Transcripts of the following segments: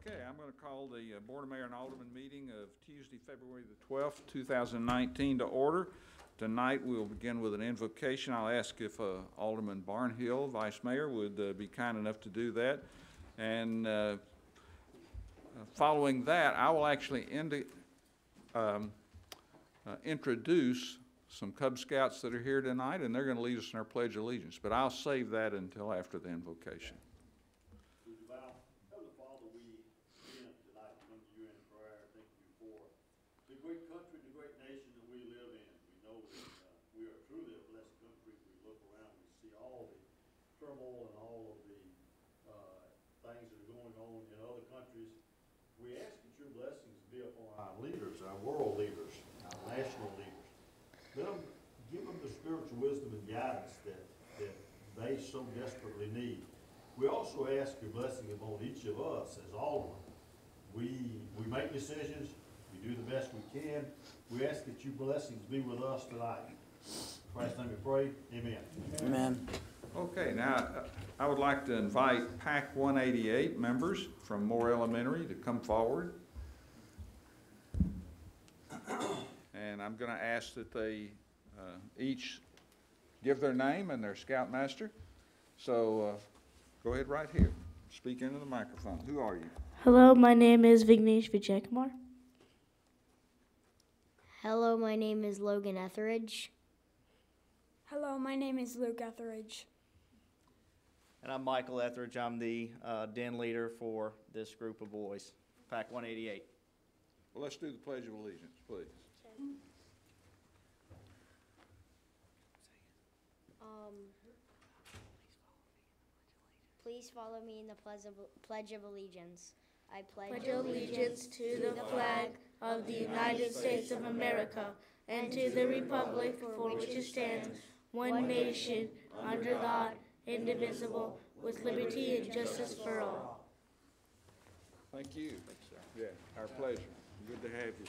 Okay, I'm going to call the Board of Mayor and Alderman meeting of Tuesday, February the 12th, 2019 to order. Tonight we'll begin with an invocation. I'll ask if Alderman Barnhill, Vice Mayor, would be kind enough to do that. And following that, I will actually introduce some Cub Scouts that are here tonight, and they're going to lead us in our Pledge of Allegiance. But I'll save that until after the invocation. Great country, the great nation that we live in. We know that we are truly a blessed country. We look around, we see all the turmoil and all of the things that are going on in other countries. We ask that your blessings be upon our leaders, our world leaders, our national leaders. Give them the spiritual wisdom and guidance that they so desperately need. We also ask your blessing upon each of us as aldermen. We make decisions. We do the best we can. We ask that your blessings be with us tonight. In Christ's name we pray. Amen. Amen. Okay, now I would like to invite PAC 188 members from Moore Elementary to come forward. And I'm going to ask that they each give their name and their scoutmaster. So go ahead right here. Speak into the microphone. Who are you? Hello, my name is Vignesh Vijaykumar. Hello, my name is Logan Etheridge. Hello, my name is Luke Etheridge. And I'm Michael Etheridge. I'm the den leader for this group of boys, PAC 188. Well, let's do the Pledge of Allegiance, please. Please follow me in the Pledge of Allegiance. I Pledge allegiance to the flag of the United States of America and to the republic for which it stands, one nation, under God, indivisible, with liberty and justice for all. Thank you. Yeah, our pleasure. Good to have you.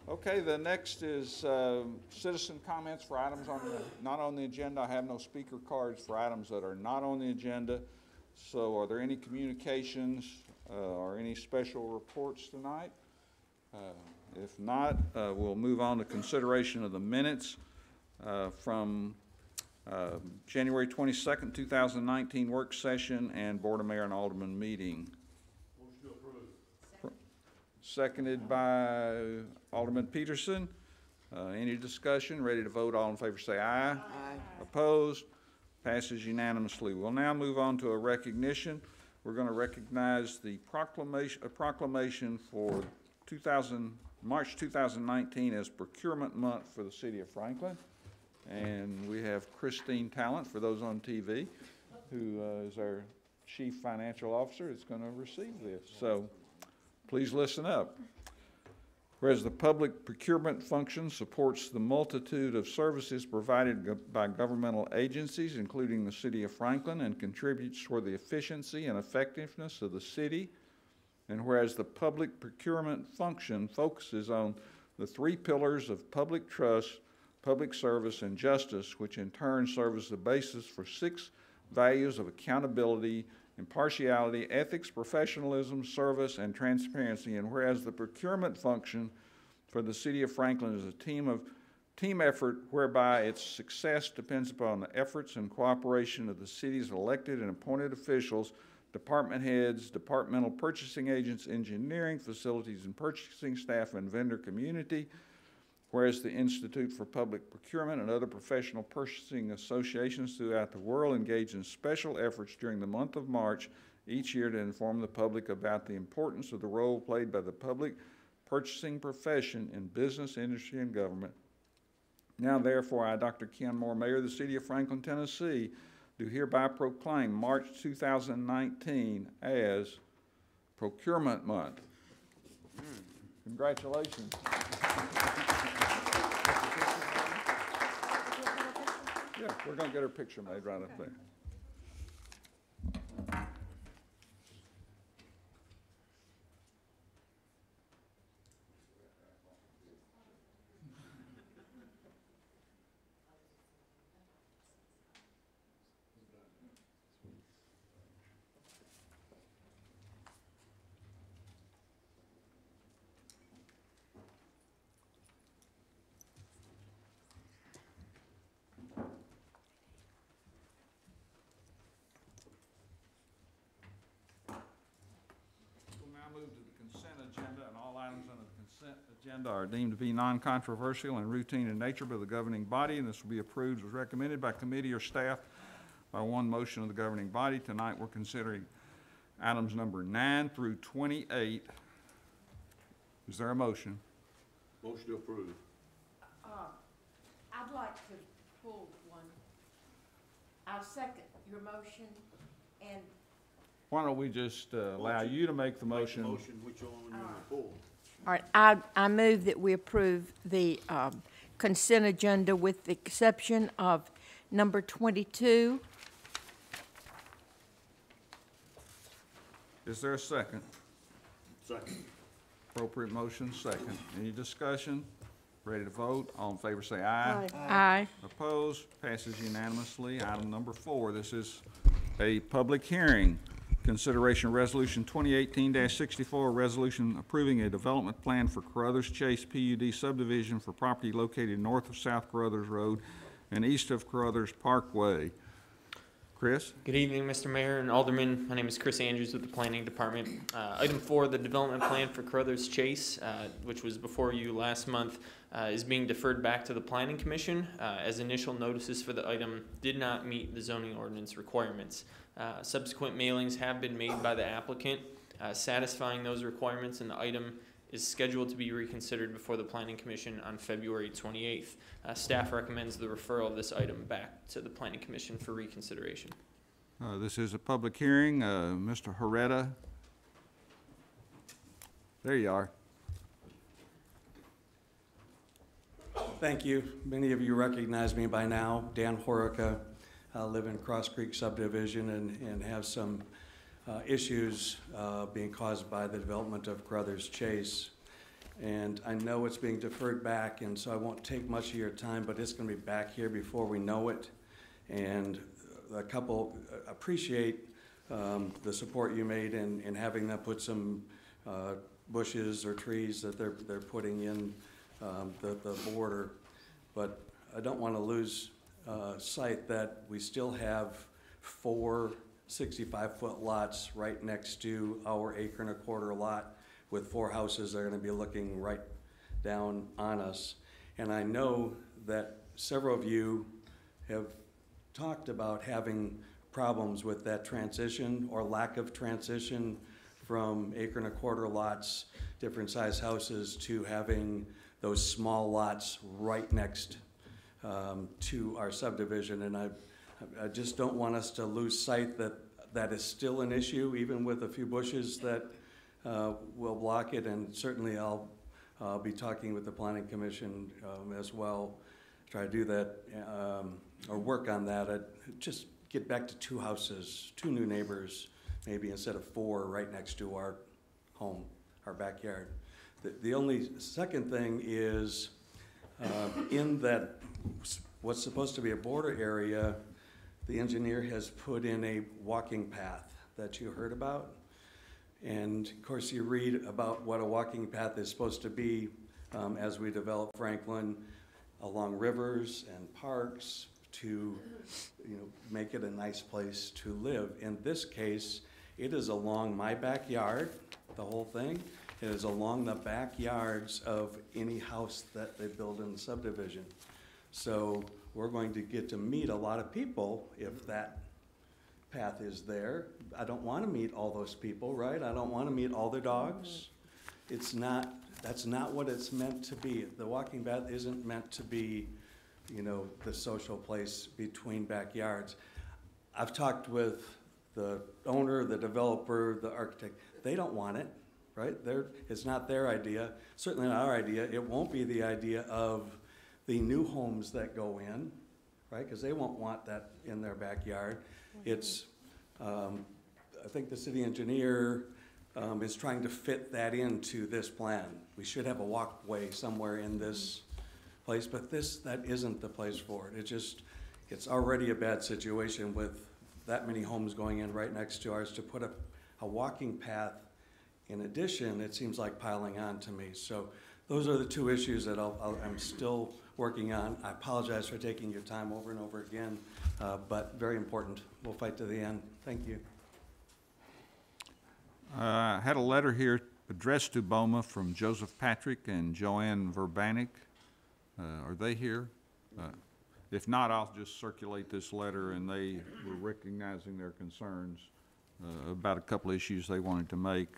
Okay, the next is citizen comments for items not on the agenda. I have no speaker cards for items that are not on the agenda. So are there any communications or any special reports tonight? If not, we'll move on to consideration of the minutes from January 22nd, 2019 work session and Board of Mayor and Alderman meeting. Motion to approve. Seconded by Alderman Peterson. Any discussion? Ready to vote? All in favor say aye. Aye. Opposed? Passes unanimously. We'll now move on to a recognition. We're going to recognize the proclamation for March 2019 as Procurement Month for the City of Franklin. And we have Christine Talent, for those on TV, who is our Chief Financial Officer, is going to receive this. So please listen up. Whereas the public procurement function supports the multitude of services provided by governmental agencies, including the City of Franklin, and contributes toward the efficiency and effectiveness of the city, and whereas the public procurement function focuses on the three pillars of public trust, public service, and justice, which in turn serve as the basis for 6 values of accountability, impartiality, ethics, professionalism, service, and transparency. And whereas the procurement function for the City of Franklin is a team effort whereby its success depends upon the efforts and cooperation of the city's elected and appointed officials, department heads, departmental purchasing agents, engineering, facilities and purchasing staff, and vendor community. Whereas the Institute for Public Procurement and other professional purchasing associations throughout the world engage in special efforts during the month of March each year to inform the public about the importance of the role played by the public purchasing profession in business, industry, and government. Now, therefore, I, Dr. Ken Moore, Mayor of the City of Franklin, Tennessee, do hereby proclaim March 2019 as Procurement Month. Congratulations. Yeah, we're going to get her picture made right up there. consent agenda are deemed to be non-controversial and routine in nature by the governing body, and this will be approved as recommended by committee or staff by one motion of the governing body. Tonight, we're considering items number 9 through 28. Is there a motion? Motion to approve. I'd like to pull one. I'll second your motion, and Why don't we just allow you to make the motion? Motion, which one you want to pull? all right, I move that we approve the consent agenda with the exception of number 22. Is there a second? Second. Appropriate motion, second. Any discussion? Ready to vote? All in favor say aye. Aye. Opposed? Passes unanimously. Item number 4, this is a public hearing. Consideration of Resolution 2018-64, a resolution approving a development plan for Carruthers Chase PUD subdivision for property located north of South Carruthers Road and east of Carruthers Parkway. Chris? Good evening, Mr. Mayor and Alderman. My name is Chris Andrews with the Planning Department. Item 4, the development plan for Carruthers Chase, which was before you last month, is being deferred back to the Planning Commission, as initial notices for the item did not meet the zoning ordinance requirements. Subsequent mailings have been made by the applicant, satisfying those requirements, and the item is scheduled to be reconsidered before the Planning Commission on February 28th. Staff recommends the referral of this item back to the Planning Commission for reconsideration. This is a public hearing. Mr. Herrera? There you are. Thank you. Many of you recognize me by now. Dan Horica. I live in Cross Creek subdivision and have some issues being caused by the development of Carruthers Chase. And I know it's being deferred back, and so I won't take much of your time, but it's going to be back here before we know it. And a couple appreciate the support you made in having them put some bushes or trees that they're putting in the border. But I don't want to lose sight that we still have 4 65-foot lots right next to our 1.25 acre lot with 4 houses that are going to be looking right down on us. And I know that several of you have talked about having problems with that transition or lack of transition from 1.25 acre lots, different size houses, to having those small lots right next to our subdivision. And I just don't want us to lose sight that that is still an issue, even with a few bushes that will block it. And certainly I'll be talking with the Planning Commission as well, try to do that or work on that. Just get back to 2 houses, 2 new neighbors, maybe instead of 4 right next to our home, our backyard. The only second thing is in that what's supposed to be a border area, the engineer has put in a walking path that you heard about. And of course you read about what a walking path is supposed to be as we develop Franklin along rivers and parks to make it a nice place to live. In this case, it is along my backyard, the whole thing. It is along the backyards of any house that they build in the subdivision. So we're going to get to meet a lot of people if that path is there. I don't want to meet all those people, right? I don't want to meet all their dogs. That's not what it's meant to be. The walking path isn't meant to be, the social place between backyards. I've talked with the owner, the developer, the architect. They don't want it, right? It's not their idea, certainly not our idea. It won't be the idea of the new homes that go in, right? Because they won't want that in their backyard. It's, I think the city engineer is trying to fit that into this plan. We should have a walkway somewhere in this place, but that isn't the place for it. It's already a bad situation with that many homes going in right next to ours. To put a walking path in addition, it seems like piling on to me. So those are the 2 issues that I'm still working on. I apologize for taking your time over and over again, but very important. We'll fight to the end. Thank you. I had a letter here address to BOMA from Joseph Patrick and Joanne Verbanik. Are they here? If not, I'll just circulate this letter, and they were recognizing their concerns about a couple issues they wanted to make.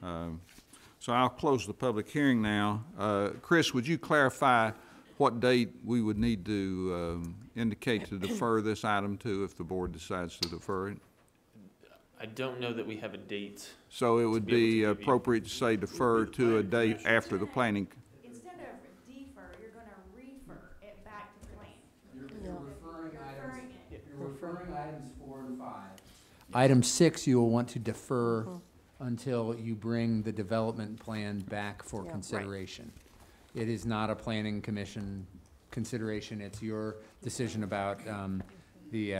So I'll close the public hearing now. Chris, would you clarify what date we would need to indicate to defer this item to if the board decides to defer it? I don't know that we have a date. So it would To be able to be give you- appropriate to say defer to a date after the planning. Instead of defer, you're gonna refer it back to plan. You're referring items, it. you're referring items 4 and 5. Item 6, you will want to defer until you bring the development plan back for Yeah, right. consideration. It is not a planning commission consideration, it's your decision about the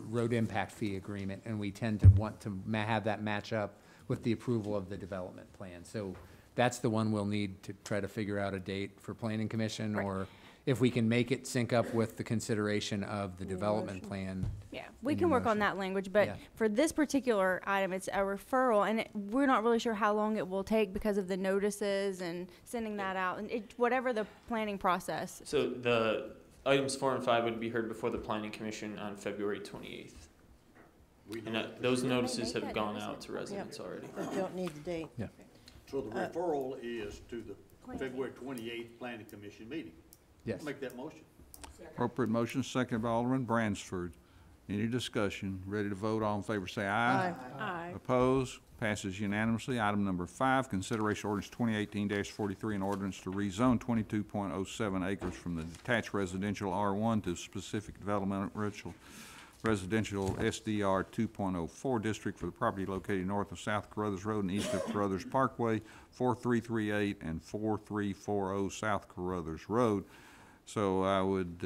road impact fee agreement, and we tend to want to have that match up with the approval of the development plan. So that's the one we'll need to try to figure out a date for planning commission, or if we can make it sync up with the consideration of the development plan. Yeah, we in can your work on motion. that language, but Yeah. for this particular item, it's a referral, and we're not really sure how long it will take because of the notices and sending that out, and whatever the planning process. So the items 4 and 5 would be heard before the planning commission on February 28th. And those notices make have that gone notice? out to residents already. I don't need the date. So the referral is to the February 28th Planning Commission meeting. Yes. Make that motion. Appropriate motion, seconded by Alderman Bransford. Any discussion? Ready to vote? All in favor say aye. Aye. Opposed? Passes unanimously. Item number 5, consideration ordinance 2018-43, an ordinance to rezone 22.07 acres from the detached residential R1 to specific developmental residential SDR 2.04 district for the property located north of South Carruthers Road and east of Carruthers Parkway, 4338 and 4340 South Carruthers Road. So I would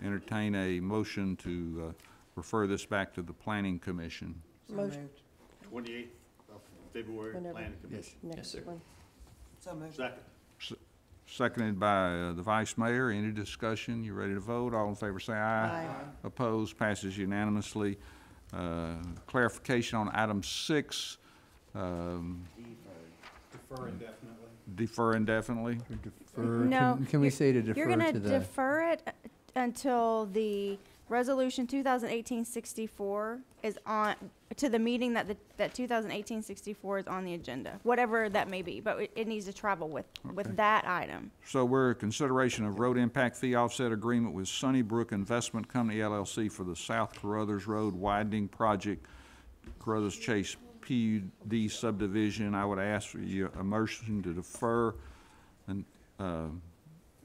entertain a motion to refer this back to the Planning Commission. Motion. 28th of February Whenever. Planning Commission. Yes, sir. Second. Seconded by the Vice Mayor. Any discussion? You ready to vote? All in favor say aye. Opposed? Passes unanimously. Clarification on item 6. Defer indefinitely. Defer indefinitely. No, Can we say to You're defer gonna to the? defer it until the resolution 2018-64 is on, to the meeting that that 2018-64 is on the agenda, whatever that may be, but it needs to travel with Okay. that item. So we're consideration of road impact fee offset agreement with Sunnybrook Investment Company LLC for the South Carruthers Road widening project, Carruthers Chase PUD subdivision. I would ask for you a motion to defer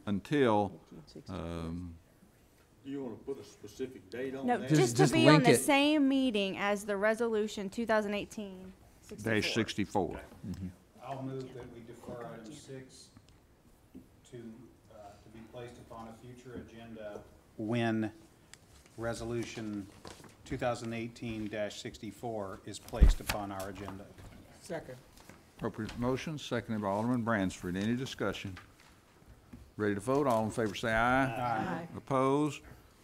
until, You want to put a specific date on No, that? just to just be on link the it. same meeting as the resolution 2018-64. dash 64. I'll move that we defer item 6 to be placed upon a future agenda when resolution 2018-64 is placed upon our agenda. Appropriate motion, seconded by Alderman Bransford. Any discussion? Ready to vote? All in favor say aye. Aye. Opposed?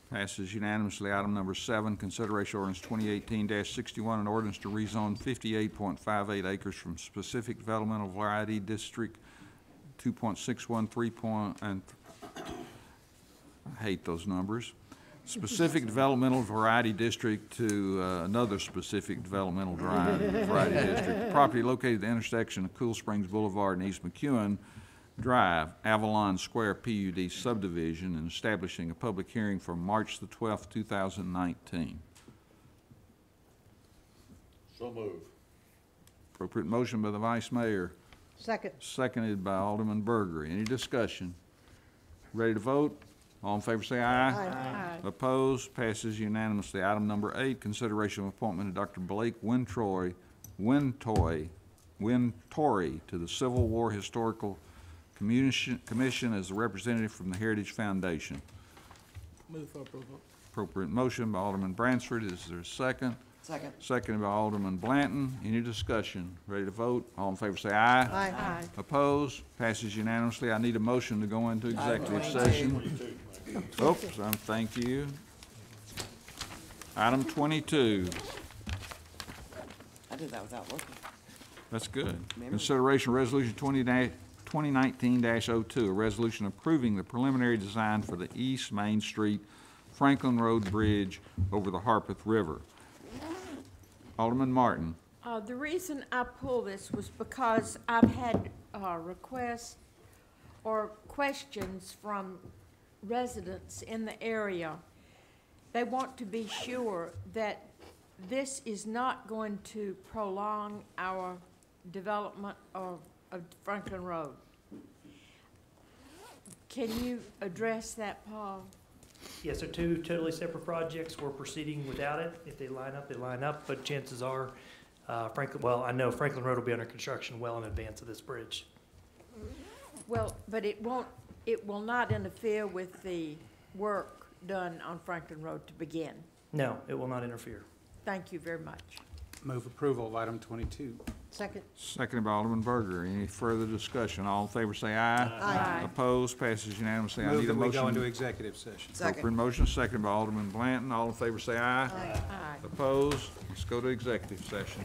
Passes unanimously. Item number 7, consideration ordinance 2018-61, an ordinance to rezone 58.58 acres from specific developmental variety district 2.613 and I hate those numbers. Specific developmental variety district to another specific developmental variety district. Property located at the intersection of Cool Springs Boulevard and East McEwen Drive, Avalon Square PUD subdivision, and establishing a public hearing for March the 12th, 2019. So move. Appropriate motion by the Vice Mayor, Second. seconded by Alderman Berger. Any discussion? Ready to vote? All in favor say aye. Aye. Opposed? Passes unanimously. Item number 8, consideration of appointment of Dr. Blake Wintory to the Civil War Historical Commission as a representative from the Heritage Foundation. Move for approval. Appropriate motion by Alderman Bransford. Is there a second? Second. Seconded by Alderman Blanton. Any discussion? Ready to vote? All in favor say aye. Aye. Opposed? Passes unanimously. I need a motion to go into executive session. Oops, thank you. Item 22. I did that without looking. That's good. Consideration of Resolution 2019-02, a resolution approving the preliminary design for the East Main Street Franklin Road Bridge over the Harpeth River. Alderman Martin. The reason I pulled this was because I've had requests or questions from residents in the area. They want to be sure that this is not going to prolong our development of Franklin Road. Can you address that, Paul? Yes, they're two totally separate projects. We're proceeding without it. If they line up, they line up, but chances are, I know Franklin Road will be under construction well in advance of this bridge. Well, but it will not interfere with the work done on Franklin Road to begin. No, it will not interfere. Thank you very much. Move approval of item 22. Second. Seconded by Alderman Berger. Any further discussion? All in favor say aye. Aye. Opposed? Passes unanimously. I Move need a that we go into motion. executive session. Appropriate motion, seconded by Alderman Blanton. All in favor say aye. Aye. Opposed? Let's go to executive session.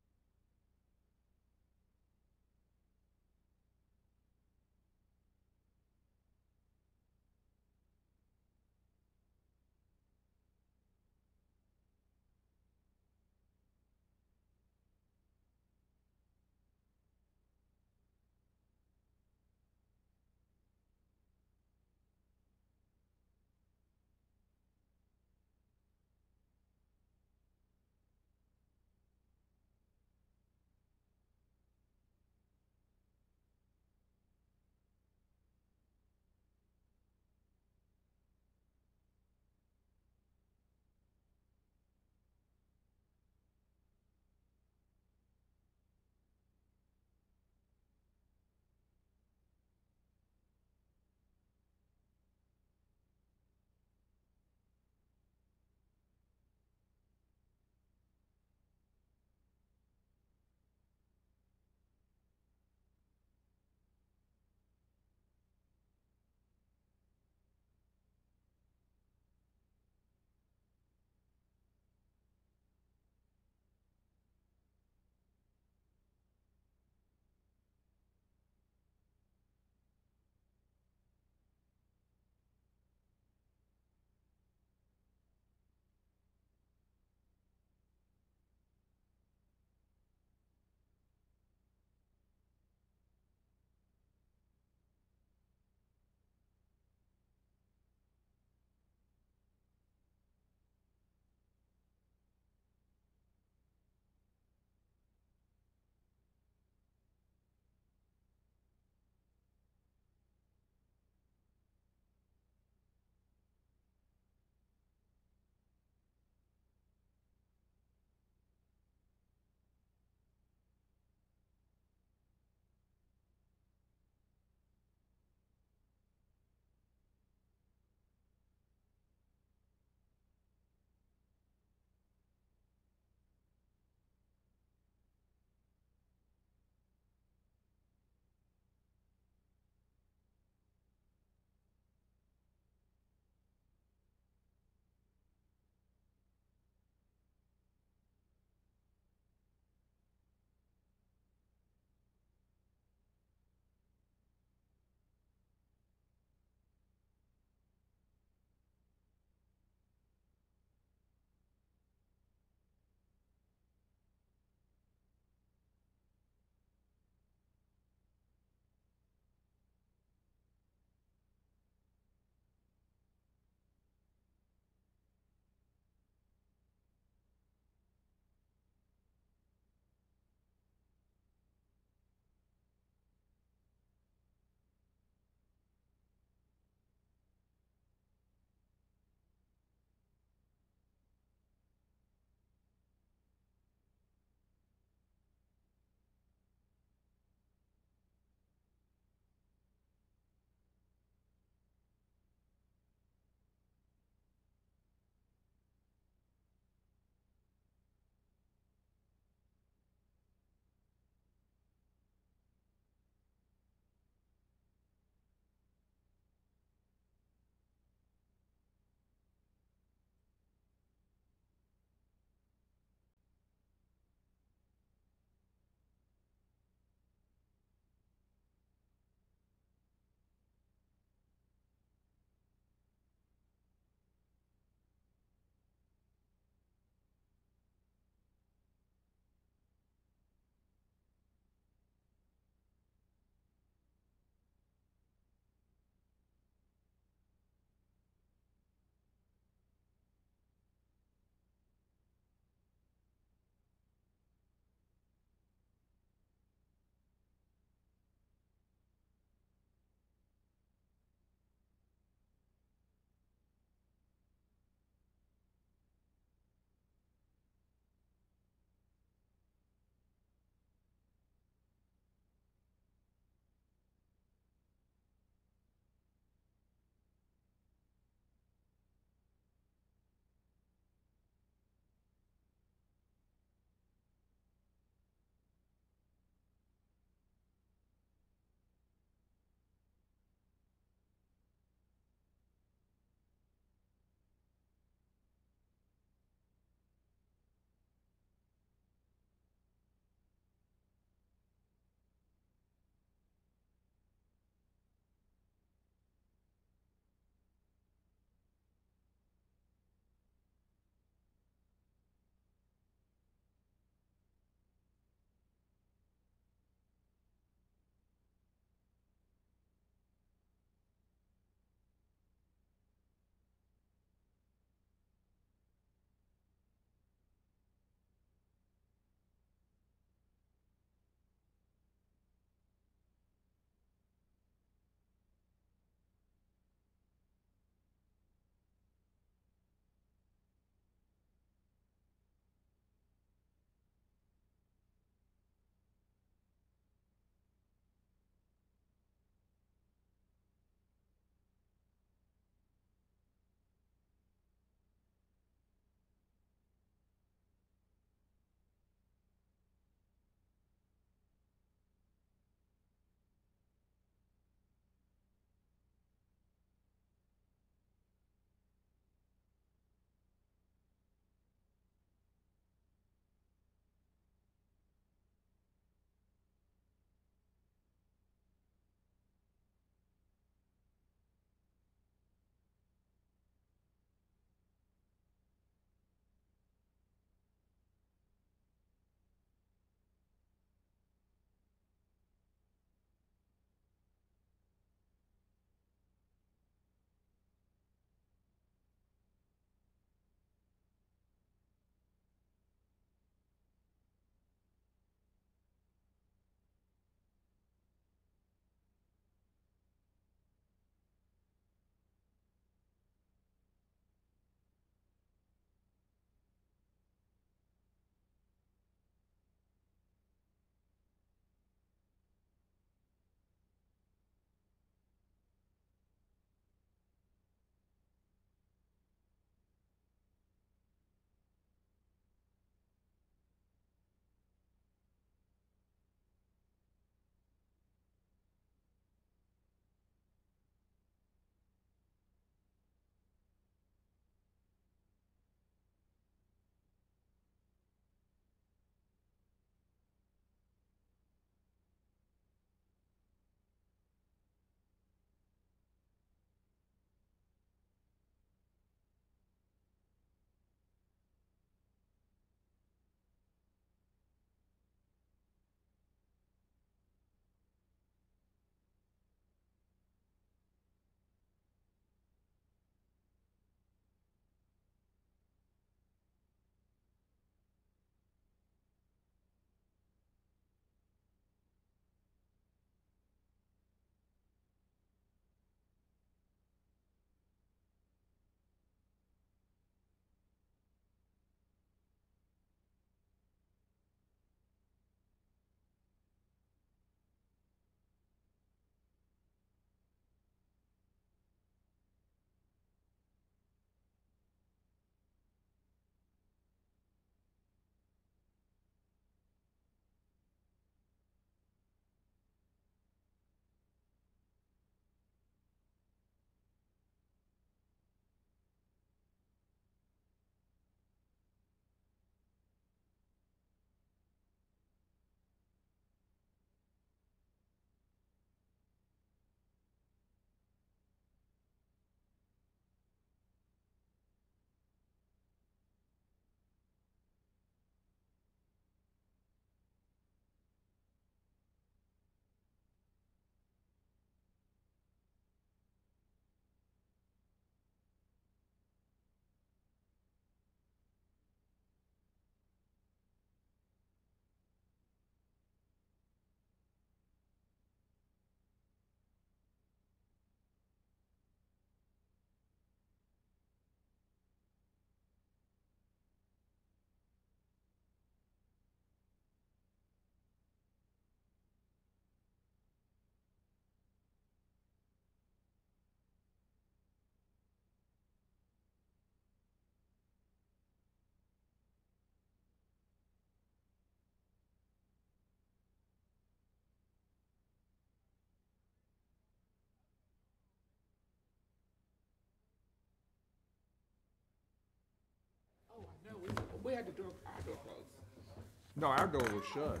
No, our door was shut.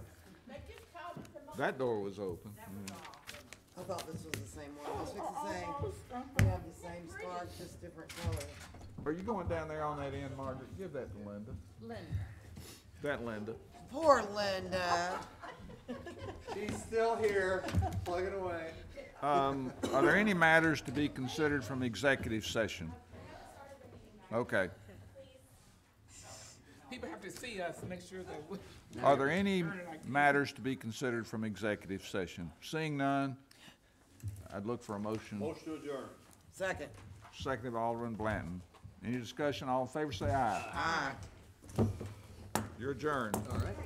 That door was open. I thought this was the same one. I was fixing to say, we have the same scarf, just different color. Are you going down there on that end, Margaret? Give that to Linda. Linda. That Linda. Poor Linda. She's still here, plugging away. Are there any matters to be considered from executive session? Okay. People have to see us, make sure that we. Are there any matters to be considered from executive session? Seeing none, I'd look for a motion. Motion to adjourn. Second. Seconded by Alderman Blanton. Any discussion? All in favor say aye. Aye. You're adjourned. All right.